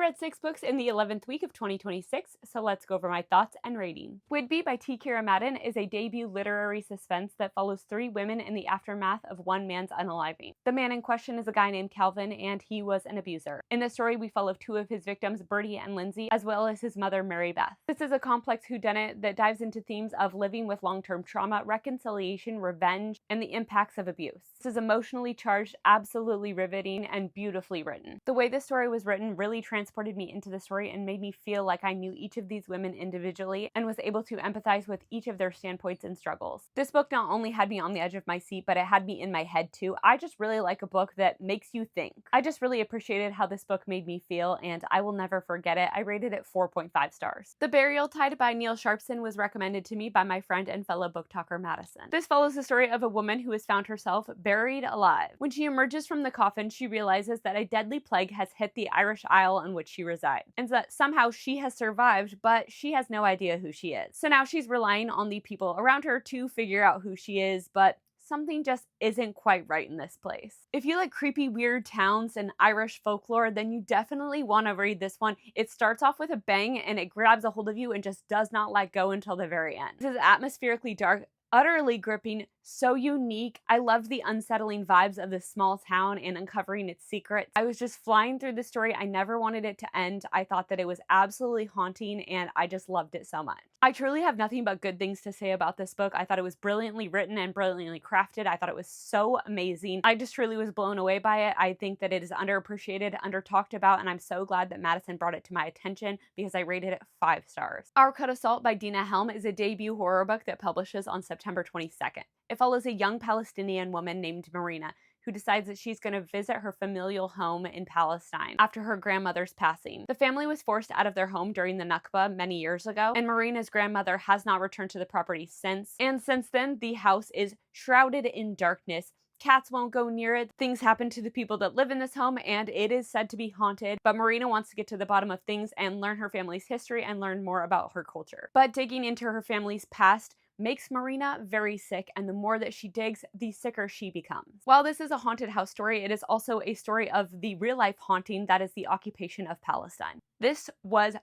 read 6 books in the 11th week of 2026, so let's go over my thoughts and rating. Whidbey by T. Kira Madden is a debut literary suspense that follows 3 women in the aftermath of one man's unaliving. The man in question is a guy named Calvin, and he was an abuser. In this story, we follow 2 of his victims, Bertie and Lindsay, as well as his mother, Mary Beth. This is a complex whodunit that dives into themes of living with long-term trauma, reconciliation, revenge, and the impacts of abuse. This is emotionally charged, absolutely riveting, and beautifully written. The way this story was written really transported me into the story and made me feel like I knew each of these women individually and was able to empathize with each of their standpoints and struggles. This book not only had me on the edge of my seat, but it had me in my head too. I just really like a book that makes you think. I just really appreciated how this book made me feel, and I will never forget it. I rated it 4.5 stars. The Burial Tide by Neil Sharpson was recommended to me by my friend and fellow book talker Madison. This follows the story of a woman who has found herself buried alive. When she emerges from the coffin, she realizes that a deadly plague has hit the Irish Isle on which she resides, and that somehow she has survived, but she has no idea who she is. So now she's relying on the people around her to figure out who she is, but something just isn't quite right in this place. If you like creepy, weird towns and Irish folklore, then you definitely want to read this one. It starts off with a bang and it grabs a hold of you and just does not let go until the very end. This is atmospherically dark, utterly gripping, so unique. I loved the unsettling vibes of this small town and uncovering its secrets. I was just flying through the story. I never wanted it to end. I thought that it was absolutely haunting and I just loved it so much. I truly have nothing but good things to say about this book. I thought it was brilliantly written and brilliantly crafted. I thought it was so amazing. I just truly was blown away by it. I think that it is underappreciated, under talked about, and I'm so glad that Madison brought it to my attention because I rated it 5 stars. Our Cut of Salt by Dina Helm is a debut horror book that publishes on September 22nd. It follows a young Palestinian woman named Marina who decides that she's going to visit her familial home in Palestine after her grandmother's passing. The family was forced out of their home during the Nakba many years ago, and Marina's grandmother has not returned to the property since. And since then, the house is shrouded in darkness. Cats won't go near it. Things happen to the people that live in this home, and it is said to be haunted. But Marina wants to get to the bottom of things and learn her family's history and learn more about her culture. But digging into her family's past makes Marina very sick, and the more that she digs, the sicker she becomes. While this is a haunted house story, it is also a story of the real-life haunting that is the occupation of Palestine. This was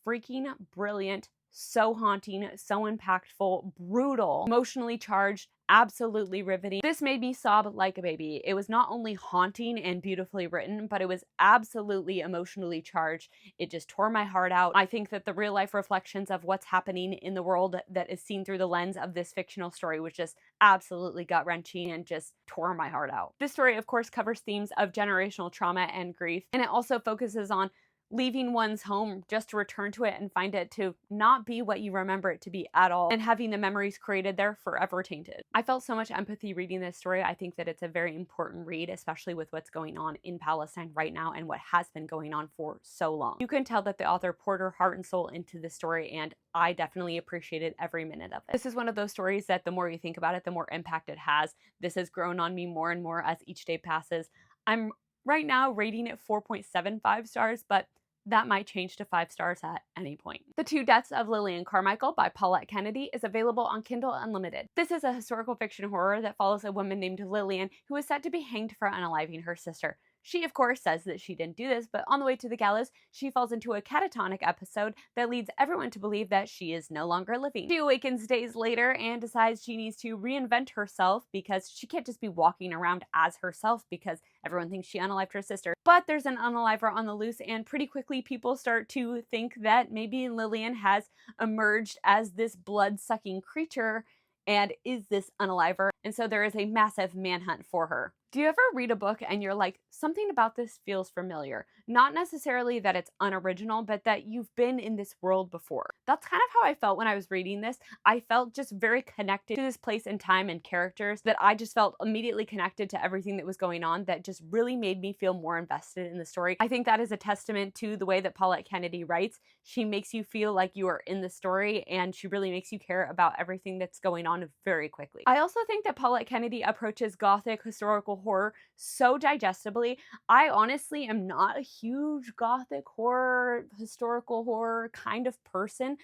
freaking brilliant, so haunting, so impactful, brutal, emotionally charged, absolutely riveting. This made me sob like a baby. It was not only haunting and beautifully written, but it was absolutely emotionally charged. It just tore my heart out. I think that the real life reflections of what's happening in the world that is seen through the lens of this fictional story was just absolutely gut-wrenching and just tore my heart out. This story, of course, covers themes of generational trauma and grief, and it also focuses on leaving one's home just to return to it and find it to not be what you remember it to be at all, and having the memories created there forever tainted. I felt so much empathy reading this story. I think that it's a very important read, especially with what's going on in Palestine right now and what has been going on for so long. You can tell that the author poured her heart and soul into this story, and I definitely appreciated every minute of it. This is one of those stories that the more you think about it, the more impact it has. This has grown on me more and more as each day passes. I'm right now rating it 4.75 stars, but that might change to 5 stars at any point. The Two Deaths of Lillian Carmichael by Paulette Kennedy is available on Kindle Unlimited. This is a historical fiction horror that follows a woman named Lillian who is set to be hanged for unaliving her sister. She, of course, says that she didn't do this, but on the way to the gallows, she falls into a catatonic episode that leads everyone to believe that she is no longer living. She awakens days later and decides she needs to reinvent herself because she can't just be walking around as herself because everyone thinks she unalived her sister. But there's an unaliver on the loose, and pretty quickly people start to think that maybe Lillian has emerged as this blood-sucking creature and is this unaliver, and so there is a massive manhunt for her. Do you ever read a book and you're like, something about this feels familiar? Not necessarily that it's unoriginal, but that you've been in this world before. That's kind of how I felt when I was reading this. I felt just very connected to this place and time and characters, that I just felt immediately connected to everything that was going on, that just really made me feel more invested in the story. I think that is a testament to the way that Paulette Kennedy writes. She makes you feel like you are in the story, and she really makes you care about everything that's going on very quickly. I also think that Paulette Kennedy approaches gothic historical horror so digestibly. I honestly am not a huge gothic horror, historical horror kind of person,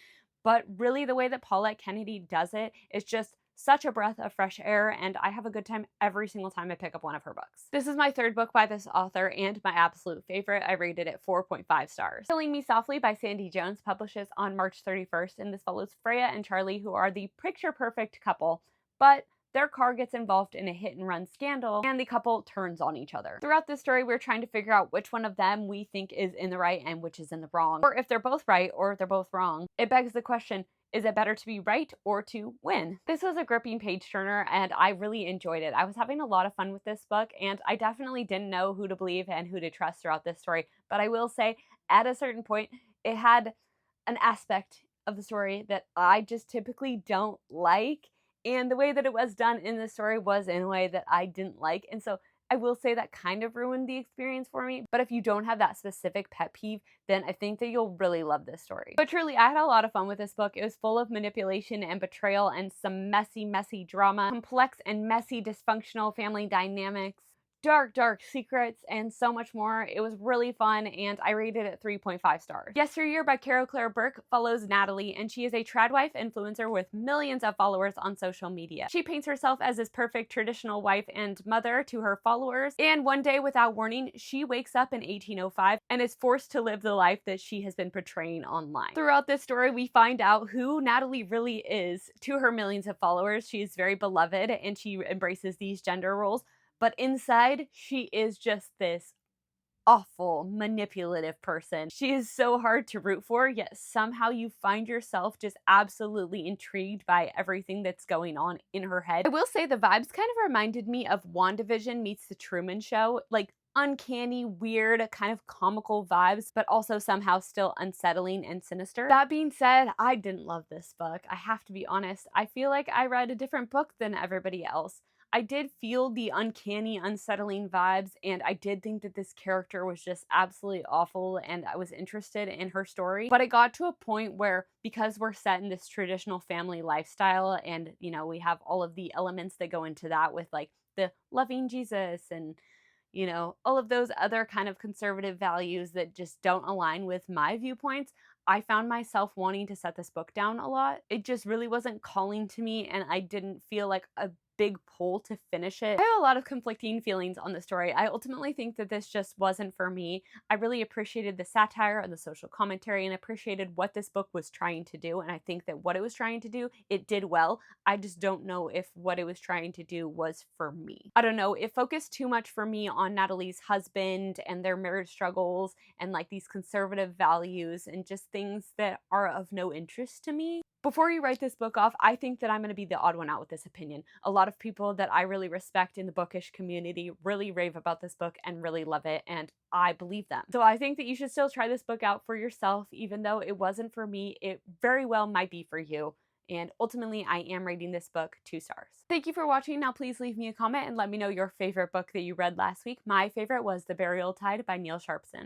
but really the way that Paulette Kennedy does it is just such a breath of fresh air, and I have a good time every single time I pick up one of her books. This is my third book by this author and my absolute favorite. I rated it 4.5 stars. Killing Me Softly by Sandy Jones publishes on March 31st, and this follows Freya and Charlie, who are the picture-perfect couple, but their car gets involved in a hit-and-run scandal, and the couple turns on each other. Throughout this story, we're trying to figure out which one of them we think is in the right and which is in the wrong, or if they're both right or if they're both wrong. It begs the question, is it better to be right or to win? This was a gripping page-turner, and I really enjoyed it. I was having a lot of fun with this book, and I definitely didn't know who to believe and who to trust throughout this story, but I will say, at a certain point, it had an aspect of the story that I just typically don't like, and the way that it was done in the story was in a way that I didn't like, and so I will say that kind of ruined the experience for me. But if you don't have that specific pet peeve, then I think that you'll really love this story. But truly, I had a lot of fun with this book. It was full of manipulation and betrayal and some messy, messy drama, complex and messy dysfunctional family dynamics, dark secrets, and so much more. It was really fun, and I rated it 3.5 stars. Yesteryear by Carol Claire Burke follows Natalie, and she is a trad wife influencer with millions of followers on social media. She paints herself as this perfect traditional wife and mother to her followers, and one day, without warning, she wakes up in 1805 and is forced to live the life that she has been portraying online. Throughout this story, we find out who Natalie really is to her millions of followers. She is very beloved, and she embraces these gender roles. But inside, she is just this awful, manipulative person. She is so hard to root for, yet somehow you find yourself just absolutely intrigued by everything that's going on in her head. I will say the vibes kind of reminded me of WandaVision meets The Truman Show, like uncanny, weird, kind of comical vibes, but also somehow still unsettling and sinister. That being said, I didn't love this book. I have to be honest. I feel like I read a different book than everybody else. I did feel the uncanny, unsettling vibes, and I did think that this character was just absolutely awful, and I was interested in her story. But it got to a point where, because we're set in this traditional family lifestyle, and, you know, we have all of the elements that go into that with, like, the loving Jesus and, you know, all of those other kind of conservative values that just don't align with my viewpoints, I found myself wanting to set this book down a lot. It just really wasn't calling to me, and I didn't feel like a big pull to finish it. I have a lot of conflicting feelings on the story. I ultimately think that this just wasn't for me. I really appreciated the satire and the social commentary and appreciated what this book was trying to do, and I think that what it was trying to do, it did well. I just don't know if what it was trying to do was for me. I don't know, it focused too much for me on Natalie's husband and their marriage struggles and like these conservative values and just things that are of no interest to me. Before you write this book off, I think that I'm going to be the odd one out with this opinion. A lot of people that I really respect in the bookish community really rave about this book and really love it, and I believe them. So I think that you should still try this book out for yourself. Even though it wasn't for me, it very well might be for you. And ultimately, I am rating this book 2 stars. Thank you for watching. Now please leave me a comment and let me know your favorite book that you read last week. My favorite was The Burial Tide by Neil Sharpson.